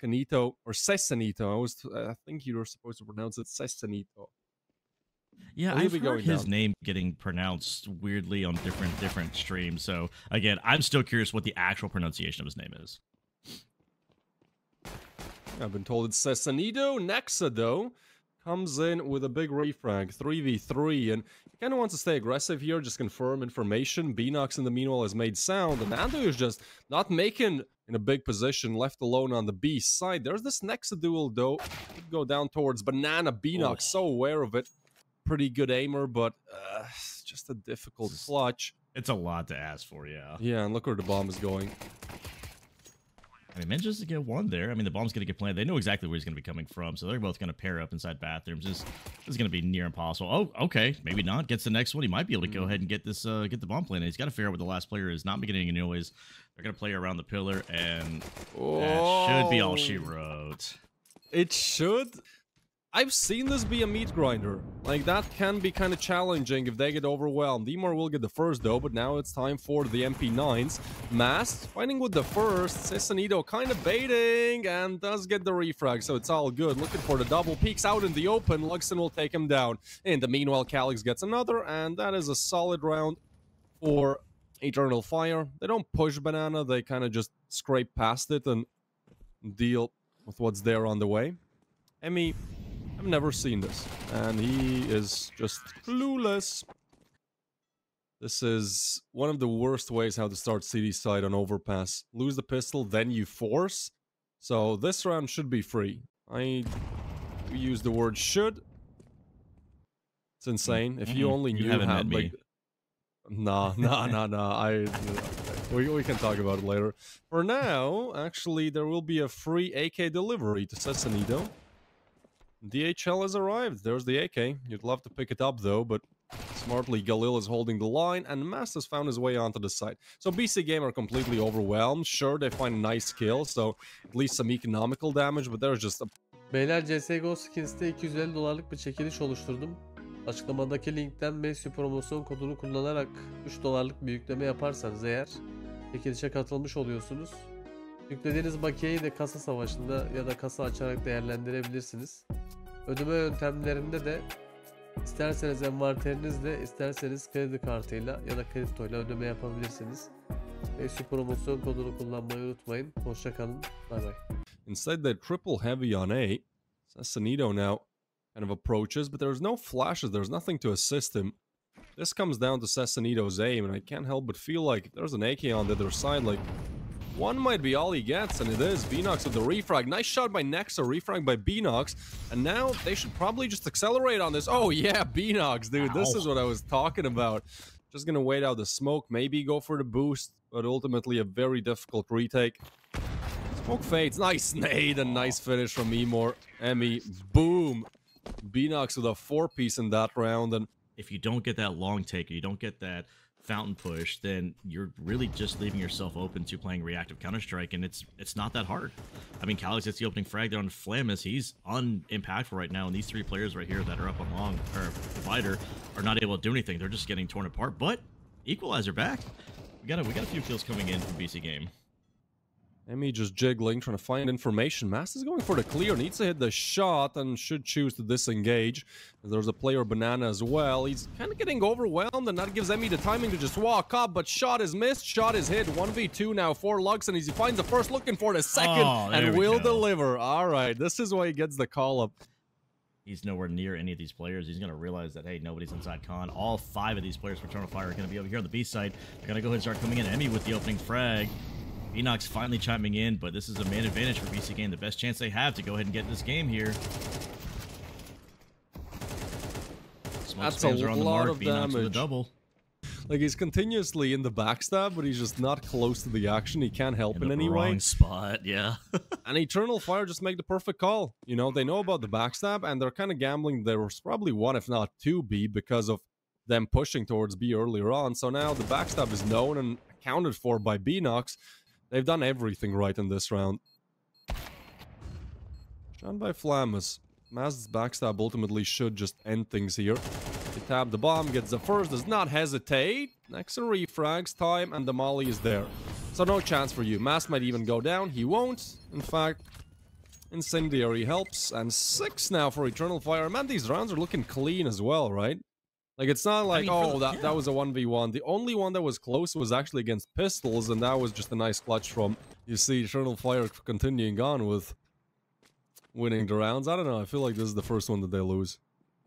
Secanito or Cesanito. I think you were supposed to pronounce it Cesanito. Yeah, I've heard his name getting pronounced weirdly on different streams. So again, I'm still curious what the actual pronunciation of his name is. I've been told it's Cesanito. Nexa, though, comes in with a big refrag, 3v3, and he kind of wants to stay aggressive here, just confirm information. BNOX, in the meanwhile, has made sound, and Ando is just not making in a big position, left alone on the B side. There's this Nexa duel, though. Could go down towards Banana. BNOX, so aware of it. Pretty good aimer, but just a difficult clutch. It's a lot to ask for, yeah. Yeah, and look where the bomb is going. I mean, manages to get one there. I mean, the bomb's going to get planted. They know exactly where he's going to be coming from, so they're both going to pair up inside bathrooms. This is going to be near impossible. Oh, okay. Maybe not. Gets the next one. He might be able to go ahead and get this, get the bomb planted. He's got to figure out where the last player is. Not getting any noise. They're going to play around the pillar, and that should be all she wrote. It should. I've seen this be a meat grinder. Like, that can be kind of challenging if they get overwhelmed. Demar will get the first, though, but now it's time for the MP9s. Mast fighting with the first. Cesanito kind of baiting and does get the refrag, so it's all good. Looking for the double. Peeks out in the open. Luxon will take him down. In the meanwhile, Calix gets another, and that is a solid round for Eternal Fire. They don't push Banana. They kind of just scrape past it and deal with what's there on the way. Emmy, I've never seen this, and he is just clueless. This is one of the worst ways how to start CD side on Overpass. Lose the pistol, then you force. So this round should be free. I use the word should. It's insane. If you only knew how, like, nah. We can talk about it later. For now, actually, there will be a free AK delivery to Cesanito. DHL has arrived. There's the AK. You'd love to pick it up, though, but smartly, Galil is holding the line, and Mast has found his way onto the side. So BC Game are completely overwhelmed. Sure, they find a nice kill, so at least some economical damage, but there's just a... Beyler, CSGO Skins'te $250'lık bir çekiliş oluşturdum. Açıklamadaki linkten Messi promosyon kodunu kullanarak $3'lık bir yükleme yaparsanız eğer çekilişe katılmış oluyorsunuz. Yüklediğiniz bakiyeyi de kasa savaşında ya da kasa açarak değerlendirebilirsiniz. Ödeme yöntemlerinde de isterseniz envanterinizle, isterseniz kredi kartıyla ya da kriptoyla ödeme yapabilirsiniz. Messi promosyon kodunu kullanmayı unutmayın. Hoşça kalın. Bye bye. Instead, they triple heavy on A. Cesanito now kind of approaches, but there's no flashes. There's nothing to assist him. This comes down to Cesanito's aim, and I can't help but feel like if there's an AK on the other side, like, one might be all he gets, and it is. BNOX with the refrag. Nice shot by Nexa, refrag by BNOX. And now they should probably just accelerate on this. Oh, yeah, BNOX, dude. Ow. This is what I was talking about. Just gonna wait out the smoke, maybe go for the boost, but ultimately a very difficult retake. Smoke fades. Nice nade and nice finish from Emor. Emmy, boom. BNOX with a 4-piece in that round. And if you don't get that long take, you don't get that fountain push, then you're really just leaving yourself open to playing reactive Counter-Strike, and it's not that hard. I mean, Calix gets the opening frag there on Flamus. He's unimpactful right now, and these three players right here that are up on long, or Divider, are not able to do anything. They're just getting torn apart, but Equalizer back. We got a few kills coming in from BC Game. Emmy just jiggling, trying to find information. Mast is going for the clear, needs to hit the shot and should choose to disengage. There's a player Banana as well. He's kind of getting overwhelmed, and that gives Emmy the timing to just walk up, but shot is missed, shot is hit. 1v2 now for Lux, and as he finds the first, looking for the second, and will deliver. All right, this is why he gets the call up. He's nowhere near any of these players. He's going to realize that, hey, nobody's inside con. All 5 of these players for Eternal Fire are going to be over here on the B side. They're going to go ahead and start coming in. Emmy with the opening frag. BNOX finally chiming in, but this is a man advantage for BC Game. The best chance they have to go ahead and get this game here. That's a lot of damage. With a double. Like, he's continuously in the backstab, but he's just not close to the action. He can't help in any way. Wrong spot, yeah. And Eternal Fire just make the perfect call. You know, they know about the backstab, and they're kind of gambling. There was probably 1, if not 2 B because of them pushing towards B earlier on. So now the backstab is known and accounted for by BNOX. They've done everything right in this round. Shot by Flamus. Maz's backstab ultimately should just end things here. He tapped the bomb, gets the first, does not hesitate. Next and refrags, time, and the molly is there. So no chance for you. Maz might even go down. He won't. In fact, Incendiary helps, and 6 now for Eternal Fire. Man, these rounds are looking clean as well, right? Like, it's not like, that was a 1v1. The only one that was close was actually against Pistols, and that was just a nice clutch from, you see, Eternal Fire continuing on with winning the rounds. I don't know, I feel like this is the first one that they lose.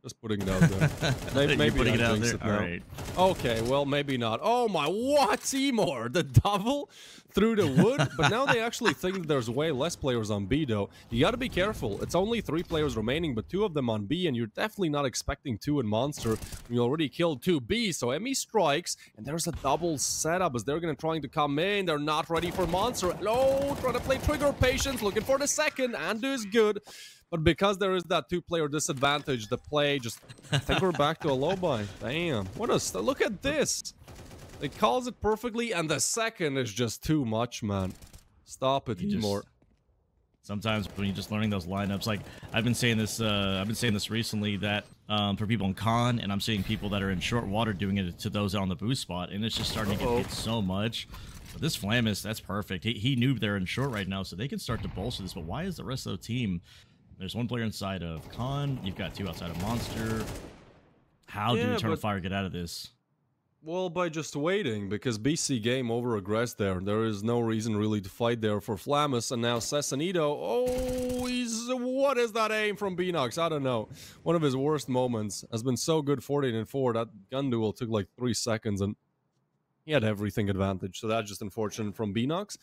Just putting it out there. Maybe putting it out there? All right. Okay, well, maybe not. Oh my, what? Seymour, the double through the wood? But now they actually think that there's way less players on B, though. You gotta be careful. It's only 3 players remaining, but 2 of them on B, and you're definitely not expecting 2 in Monster. You already killed 2 B, so ME strikes, and there's a double setup as they're gonna trying to come in. They're not ready for Monster. No, trying to play trigger patience, looking for the second. Andu is good. But because there is that 2-player disadvantage, the play just take her back to a low buy. Damn. What a... Look at this. It calls it perfectly, and the second is just too much, man. Stop it anymore. Sometimes when you're just learning those lineups, like I've been saying this recently that for people in con, and I'm seeing people that are in short water doing it to those on the boost spot, and it's just starting to get hit so much. But this Flamus, that's perfect. He knew they're in short right now, so they can start to bolster this. But why is the rest of the team... There's 1 player inside of Con. You've got 2 outside of Monster. How do Eternal Fire get out of this? Well, by just waiting, because BC game over-aggressed there. There is no reason really to fight there for Flamus. And now Cesanito, what is that aim from Beanox? I don't know. One of his worst moments. Has been so good 14-4. That gun duel took like 3 seconds, and he had everything advantage. So that's just unfortunate from Beanox.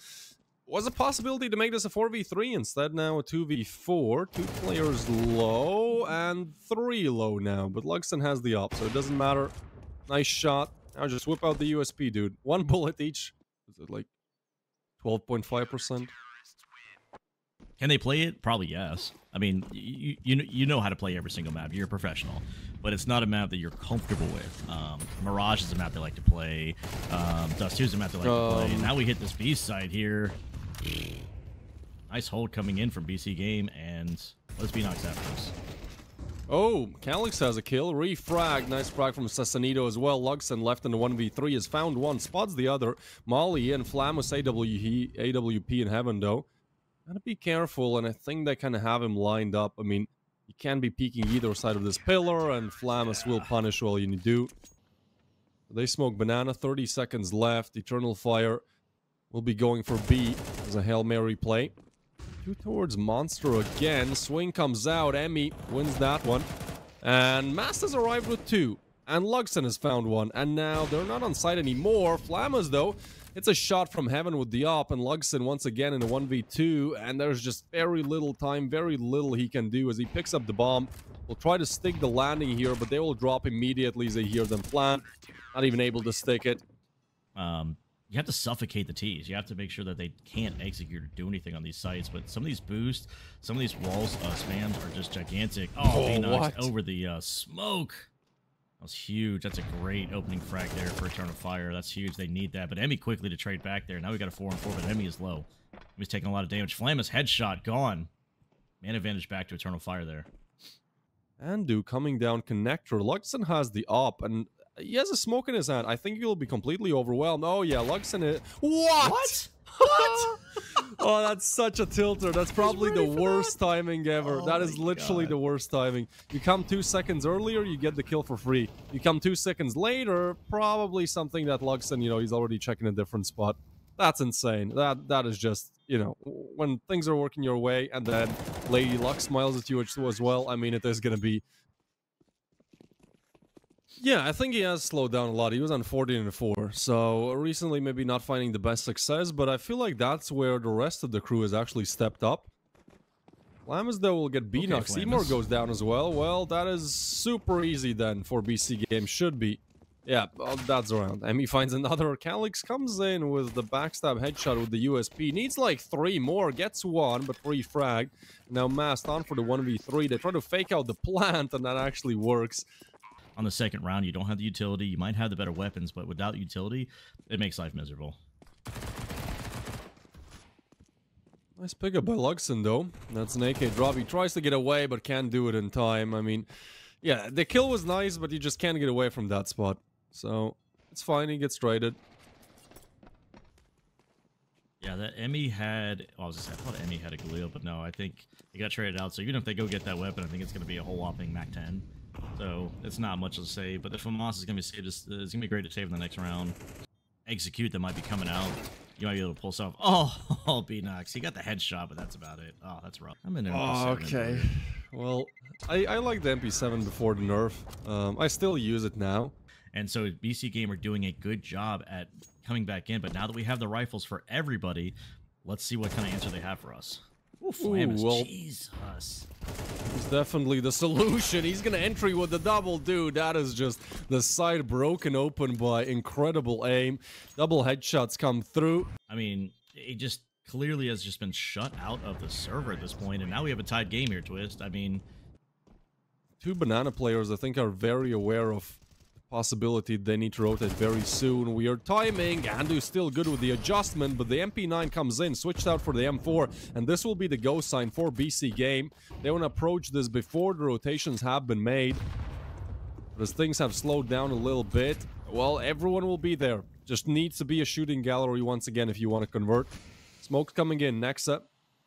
Was a possibility to make this a 4v3, instead now a 2v4. 2 players low and 3 low now, but Luxon has the op, so it doesn't matter. Nice shot. Now just whip out the USP, dude. 1 bullet each. Is it like 12.5%? Can they play it? Probably yes. I mean, you know how to play every single map. You're a professional. But it's not a map that you're comfortable with. Mirage is a map they like to play. Dust 2 is a map they like to play. And now we hit this B side here. Nice hold coming in from BC Game, and let's be knocked after us. Oh, Calix has a kill. Refrag. Nice frag from Cesanito as well. Luxon left in the 1v3 has found one. Spots the other. Molly and Flamus AWP in heaven, though. Gotta be careful, and I think they kind of have him lined up. I mean, you can't be peeking either side of this pillar, and Flamus will punish all you do. They smoke banana. 30 seconds left. Eternal Fire will be going for B as a Hail Mary play. 2 towards Monster again. Swing comes out. Emmy wins that one. And Mast has arrived with 2. And Luxon has found 1. And now they're not on site anymore. Flamas, though, it's a shot from heaven with the op. And Luxon once again in a 1v2. And there's just very little time, very little he can do as he picks up the bomb. Will try to stick the landing here, but they will drop immediately as they hear them plant. Not even able to stick it. You have to suffocate the T's. You have to make sure that they can't execute or do anything on these sites. But some of these boosts, some of these walls spams are just gigantic. Oh, he knocks over the smoke. That was huge. That's a great opening frag there for Eternal Fire. That's huge. They need that. But Emmy quickly to trade back there. Now we got a 4-on-4, but Emmy is low. Emmy's taking a lot of damage. Flamus headshot gone. Man advantage back to Eternal Fire there. Andu coming down connector. Luxon has the op, and he has a smoke in his hand. I think he'll be completely overwhelmed. Oh, yeah, Luxon is... What? What? Oh, that's such a tilter. That's probably the worst timing ever. That is literally the worst timing. You come 2 seconds earlier, you get the kill for free. You come 2 seconds later, probably something that Luxon, you know, he's already checking a different spot. That's insane. That is just, you know, when things are working your way and then Lady Luck smiles at you as well, I mean, it is going to be... Yeah, I think he has slowed down a lot. He was on 14-4, so recently maybe not finding the best success, but I feel like that's where the rest of the crew has actually stepped up. Flamus, though, will get beat. Okay, Seymour goes down as well. Well, that is super easy then for BC Game. Should be. Yeah, well, that's around. And he finds another. Calix comes in with the backstab headshot with the USP. Needs like 3 more. Gets 1, but 3 frag. Now Mast on for the 1v3. They try to fake out the plant, and that actually works. On the second round, you don't have the utility. You might have the better weapons, but without utility, it makes life miserable. Nice pickup by Luxon, though. That's an AK drop. He tries to get away, but can't do it in time. I mean, yeah, the kill was nice, but you just can't get away from that spot. So, it's fine. He gets traded. Yeah, that Emmy had. Oh, I was just saying, I thought Emmy had a Galil, but no, I think he got traded out. So even if they go get that weapon, I think it's going to be a whole whopping Mac 10. So it's not much to say. But the FAMAS is going to be saved. It's going to be great to save in the next round. Execute that might be coming out. You might be able to pull stuff. Oh, B-Nox. He got the headshot, but that's about it. Oh, that's rough. I'm in there. Oh, okay. Well, I like the MP7 before the nerf. I still use it now. And so BC Game are doing a good job at coming back in. But now that we have the rifles for everybody, let's see what kind of answer they have for us. Ooh, Flamus, well, Jesus. It's definitely the solution. He's gonna entry with the double, dude. That is just the side broken open by incredible aim. Double headshots come through. I mean, it just clearly has just been shut out of the server at this point, and now we have a tied game here, Twist. I mean, two banana players, I think, are very aware of possibility they need to rotate very soon. Weird timing. Andu's still good with the adjustment, but the MP9 comes in, switched out for the M4, and this will be the go sign for BC Game. They want to approach this before the rotations have been made. But as things have slowed down a little bit, well, everyone will be there. Just needs to be a shooting gallery once again if you want to convert. Smoke coming in. Nexa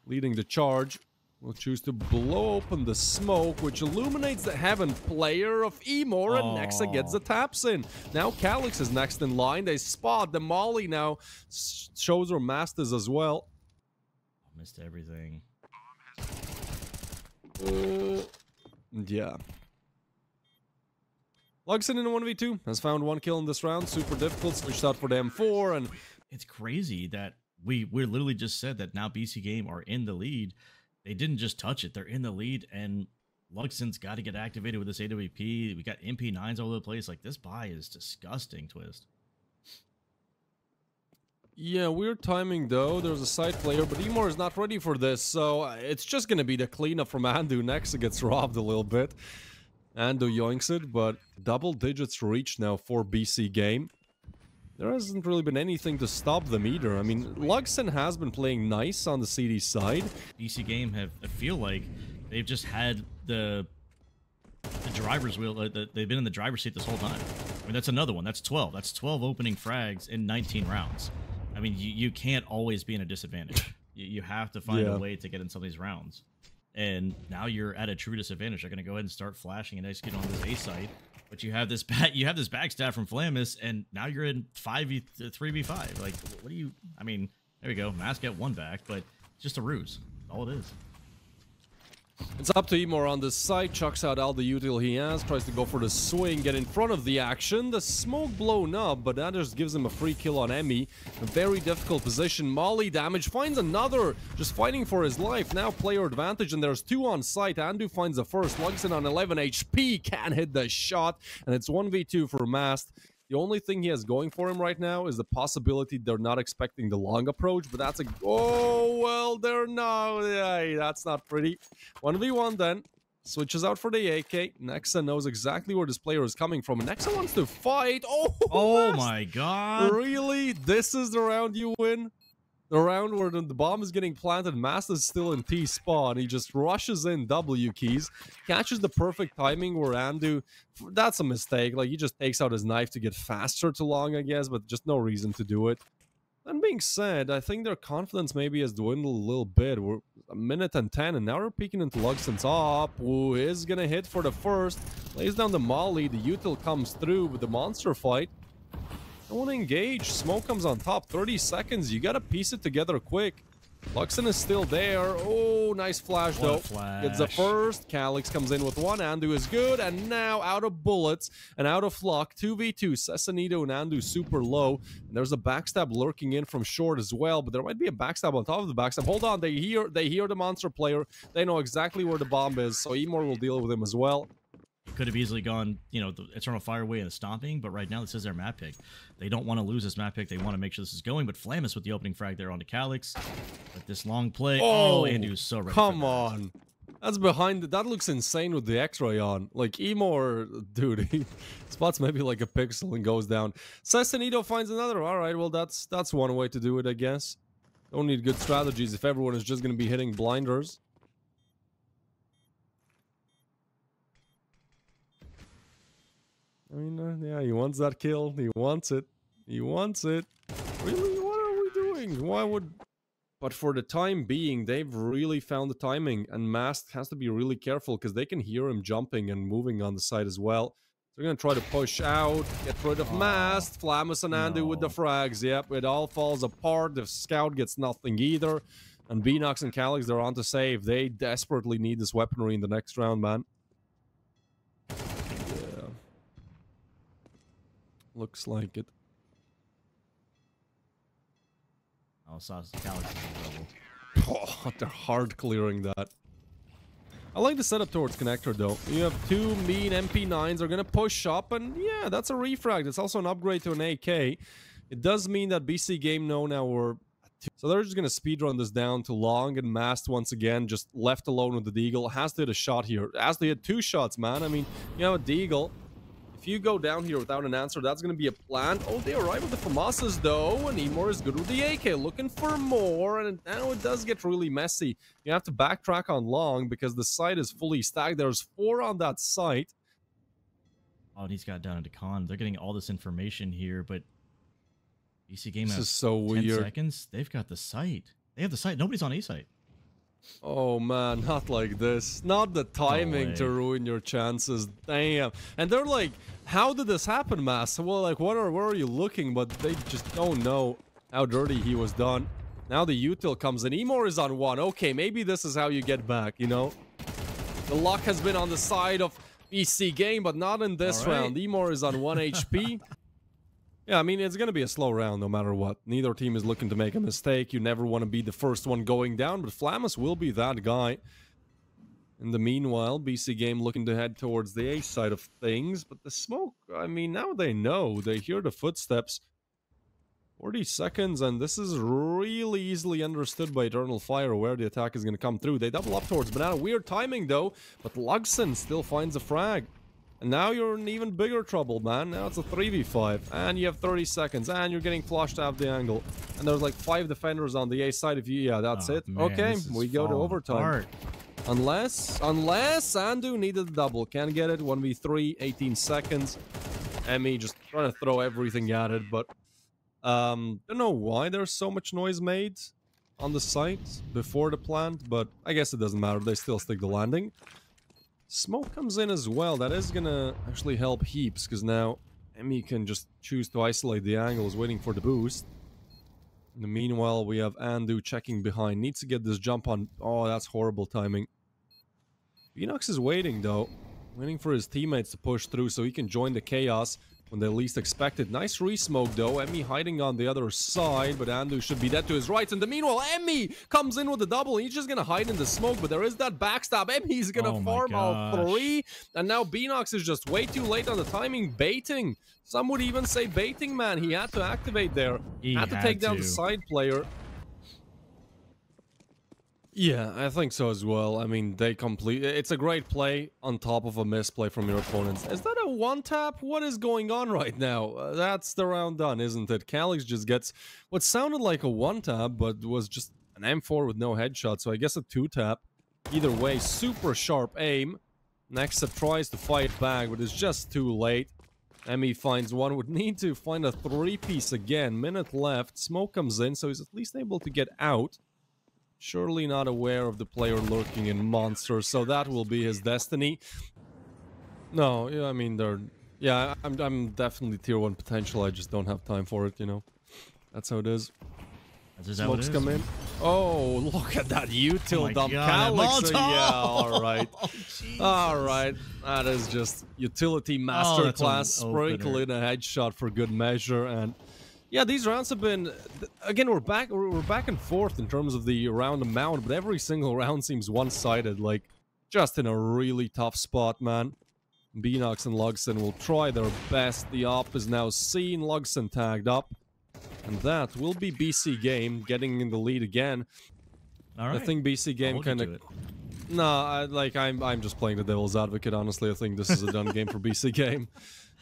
leading the charge. Will choose to blow open the smoke, which illuminates the heaven player of Emor, and Nexa gets the taps in. Now Calyx is next in line. They spot the Molly now. Shows her masters as well. Missed everything. Yeah. Luxon in a 1v2 has found one kill in this round. Super difficult. Switched out for the M4, and it's crazy that we literally just said that now BC Game are in the lead. They didn't just touch it. They're in the lead, and Luxon's got to get activated with this AWP. We got MP9s all over the place. Like, this buy is disgusting, Twist. Yeah, weird timing, though. There's a side player, but Emor is not ready for this, so it's just going to be the cleanup from Andu. Nexa gets robbed a little bit. Andu yoinks it, but double digits reach now for BC Game. There hasn't really been anything to stop them either. I mean, Luxon has been playing nice on the CD side. BC Game I feel like they've just had the driver's wheel. They've been in the driver's seat this whole time. I mean, that's another one. That's 12. That's 12 opening frags in 19 rounds. I mean, you can't always be in a disadvantage. You have to find a way to get in some of these rounds. And now you're at a true disadvantage. They're going to go ahead and start flashing and execute on this A site. But you have this backstab from Flamus, and now you're in 3v5. Like, what do you... I mean, there we go. Mask get one back, but it's just a ruse. That's all it is. It's up to Emor on this side. Chucks out all the util he has. Tries to go for the swing, get in front of the action. The smoke blown up, but that just gives him a free kill on Emmy. A very difficult position. Molly damage. Finds another. Just fighting for his life. Now player advantage, and there's two on site. Andu finds the first. Luxon on 11 HP. Can't hit the shot. And it's 1v2 for Mast. The only thing he has going for him right now is the possibility they're not expecting the long approach, but that's a... Oh, well, they're not... Yeah, that's not pretty. 1v1 then. Switches out for the AK. Nexa knows exactly where this player is coming from. Nexa wants to fight. Oh my god. Really? This is the round you win? The round where the bomb is getting planted, Mast is still in T-spawn. He just rushes in W keys, catches the perfect timing where Andu... That's a mistake. Like, he just takes out his knife to get faster to long, I guess, but just no reason to do it. That being said, I think their confidence maybe has dwindled a little bit. We're a minute and 10, and now we're peeking into Luxon's up. Who is gonna hit for the first. Lays down the molly. The util comes through with the monster fight. I want to engage. Smoke comes on top. 30 seconds. You got to piece it together quick. Luxon is still there. Oh, nice flash, though. Gets the first. Calyx comes in with one. Andu is good. And now out of bullets and out of luck. 2v2. Cesanito and Andu super low. And there's a backstab lurking in from short as well. But there might be a backstab on top of the backstab. Hold on. They hear the monster player. They know exactly where the bomb is. So Emor will deal with him as well. Could have easily gone, you know, the Eternal Fireway and the Stomping, but right now this is their map pick. They don't want to lose this map pick. They want to make sure this is going, but Flamus with the opening frag there onto Calyx. But this long play. Oh, Andu's so ready. Come on. That's behind. That looks insane with the X-ray on. Like, Emor, dude, he spots maybe like a pixel and goes down. Cesanito finds another. All right, well, that's one way to do it, I guess. Don't need good strategies if everyone is just going to be hitting blinders. I mean, yeah, he wants that kill. He wants it. He wants it. Really? What are we doing? Why would But for the time being, they've really found the timing, and Mast has to be really careful because they can hear him jumping and moving on the side as well. They're going to try to push out, get rid of Mast. Flamus and Andu with the frags. Yep, it all falls apart. The scout gets nothing either. And Beanox and Calix, they're on to save. They desperately need this weaponry in the next round, man. Yeah. Looks like it. Oh, Calix is in trouble. Oh, they're hard clearing that. I like the setup towards connector, though. You have two mean MP9s are going to push up, and yeah, that's a refrag. It's also an upgrade to an AK. It does mean that BC Game know now we're... So they're just going to speedrun this down to Long, and Mast once again, just left alone with the Deagle. Has to hit a shot here. Has to hit 2 shots, man. I mean, you have a Deagle. If you go down here without an answer, that's going to be a plan. Oh, they arrive with the FAMASas, though, and Emor is good with the AK, looking for more, and now it does get really messy. You have to backtrack on Long because the site is fully stacked. There's 4 on that site. Oh, and he's got down into con. They're getting all this information here, but BC Game This has is so 10 weird. seconds. They've got the site. They have the site. Nobody's on A site. Oh man, not like this. Not the timing to ruin your chances. Damn. And they're like, how did this happen, Mass? Well, like, where are you looking? But they just don't know how dirty he was done. Now the util comes in. Emor is on 1. Okay, maybe this is how you get back, you know? The luck has been on the side of BC Game, but not in this round. Emor is on 1 HP. Yeah, I mean, it's going to be a slow round no matter what. Neither team is looking to make a mistake. You never want to be the first one going down, but Flamus will be that guy. In the meanwhile, BC Game looking to head towards the A side of things, but the smoke, I mean, now they know. They hear the footsteps. 40 seconds, and this is really easily understood by Eternal Fire where the attack is going to come through. They double up towards Banana. Weird timing, though, but Lugson still finds a frag. And now you're in even bigger trouble, man. Now it's a 3v5, and you have 30 seconds, and you're getting flushed out the angle. And there's like 5 defenders on the A side of you. Yeah, that's it. Man, okay, we go to overtime. Apart. Unless Andu needed a double. Can't get it. 1v3, 18 seconds. Emmy just trying to throw everything at it, but don't know why there's so much noise made on the site before the plant, but I guess it doesn't matter. They still stick the landing. Smoke comes in as well. That is gonna actually help heaps, because now Emmy can just choose to isolate the angles, waiting for the boost. In the meanwhile, we have Andu checking behind. Needs to get this jump on. Oh, that's horrible timing. Beanox is waiting, though. Waiting for his teammates to push through so he can join the chaos when they least expect it. Nice re-smoke, though. Emmy hiding on the other side, but Andu should be dead to his right. In the meanwhile, Emmy comes in with the double. He's just gonna hide in the smoke, but there is that backstab. Emmy's gonna farm all 3. And now Beanox is just way too late on the timing. Baiting. Some would even say baiting, man. He had to activate there. He had to take down the side player. Yeah, I think so as well. I mean, it's a great play on top of a misplay from your opponents. Is that a one-tap? What is going on right now? That's the round done, isn't it? Calix just gets what sounded like a one-tap, but was just an M4 with no headshot, so I guess a 2-tap. Either way, super sharp aim. Nexa tries to fight back, but it's just too late. Emmy finds one. Would need to find a 3-piece again. Minute left. Smoke comes in, so he's at least able to get out. Surely not aware of the player lurking in Monster, so that will be his destiny. No, yeah, I mean, yeah, I'm definitely tier 1 potential, I just don't have time for it, you know. That's how it is. Smokes come in. Oh, look at that util dump. Calix, yeah, alright. Alright, that is just utility masterclass. Sprinkle in a headshot for good measure, and... yeah, these rounds have been, again, we're back and forth in terms of the round amount, but every single round seems one-sided, like, just in a really tough spot, man. Beanox and Lugson will try their best. The op is now seen, Lugson tagged up, and that will be BC Game getting in the lead again. All right. I think BC Game kind of... Nah, I'm just playing the devil's advocate, honestly. I think this is a done game for BC Game.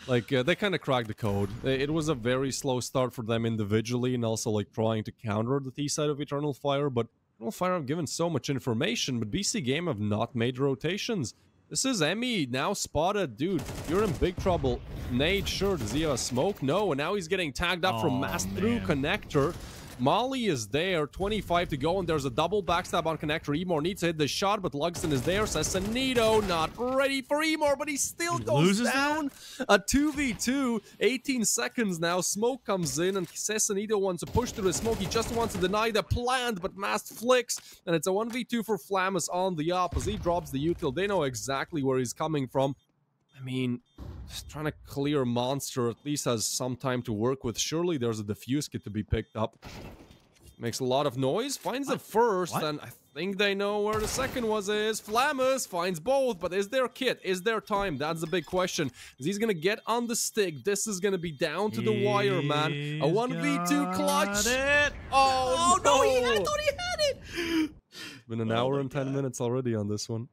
Like, they kind of cracked the code. It was a very slow start for them individually, and also, like, trying to counter the T side of Eternal Fire, but Eternal Fire have given so much information, but BC Game have not made rotations. This is Emmy, now spotted. Dude, you're in big trouble. Nade, sure, does he have a smoke? No, and now he's getting tagged up from Mass through Connector. Molly is there, 25 to go, and there's a double backstab on connector. Emor needs to hit the shot, but Luxon is there. Sassanito not ready for Emor, but he still goes down. A 2v2, 18 seconds now. Smoke comes in, and Sassanito wants to push through the smoke. He just wants to deny the plant, but Mast flicks, and it's a 1v2 for Flamus on the op. As he drops the util, they know exactly where he's coming from. I mean, just trying to clear Monster at least has some time to work with. Surely there's a defuse kit to be picked up. Makes a lot of noise, finds the first, and I think they know where the second is. Flamus finds both, but is there kit? Is there time? That's the big question. He's gonna get on the stick. This is gonna be down to the wire, man. A 1v2 clutch. Oh no! I thought he had it. It's been an hour and 10 minutes already on this one.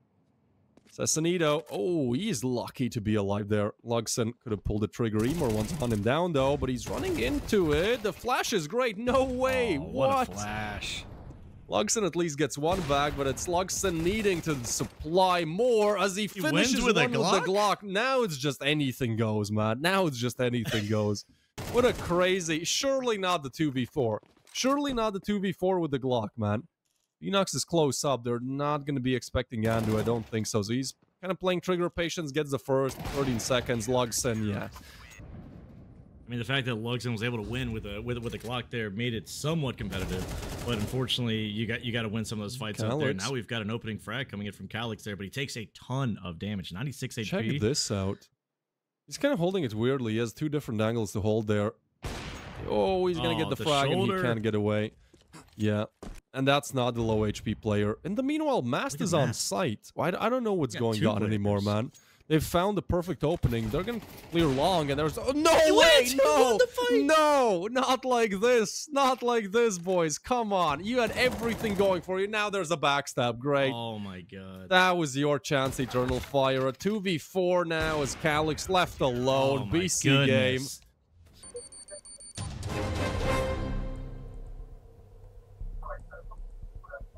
Sassanito, oh, he's lucky to be alive there. Luxon could have pulled the trigger. Emor wants to hunt him down, though, but he's running into it. The flash is great. No way. What a flash. Luxon at least gets one back, but it's Luxon needing to supply more as he finishes with the Glock. Now it's just anything goes, man. Now it's just anything goes. What a crazy... Surely not the 2v4. Surely not the 2v4 with the Glock, man. Enox is close up. They're not going to be expecting Yandu. I don't think so. So he's kind of playing trigger patience. Gets the first. 13 seconds. Luxon, yeah. I mean, the fact that Luxon was able to win with a Glock there made it somewhat competitive. But unfortunately, you got to win some of those fights out there. Now we've got an opening frag coming in from Calyx there, but he takes a ton of damage. 96 HP. Check this out. He's kind of holding it weirdly. He has two different angles to hold there. Oh, he's going to get the frag shoulder. And he can't get away. Yeah. And that's not the low HP player. In the meanwhile, Mast is on site. I don't know what's going on anymore, man. They've found the perfect opening. They're going to clear long, and there's... Oh, no way! No! No! Not like this. Not like this, boys. Come on. You had everything going for you. Now there's a backstab. Great. Oh, my God. That was your chance, Eternal Fire. A 2v4 now as Calyx left alone. Oh, BC game.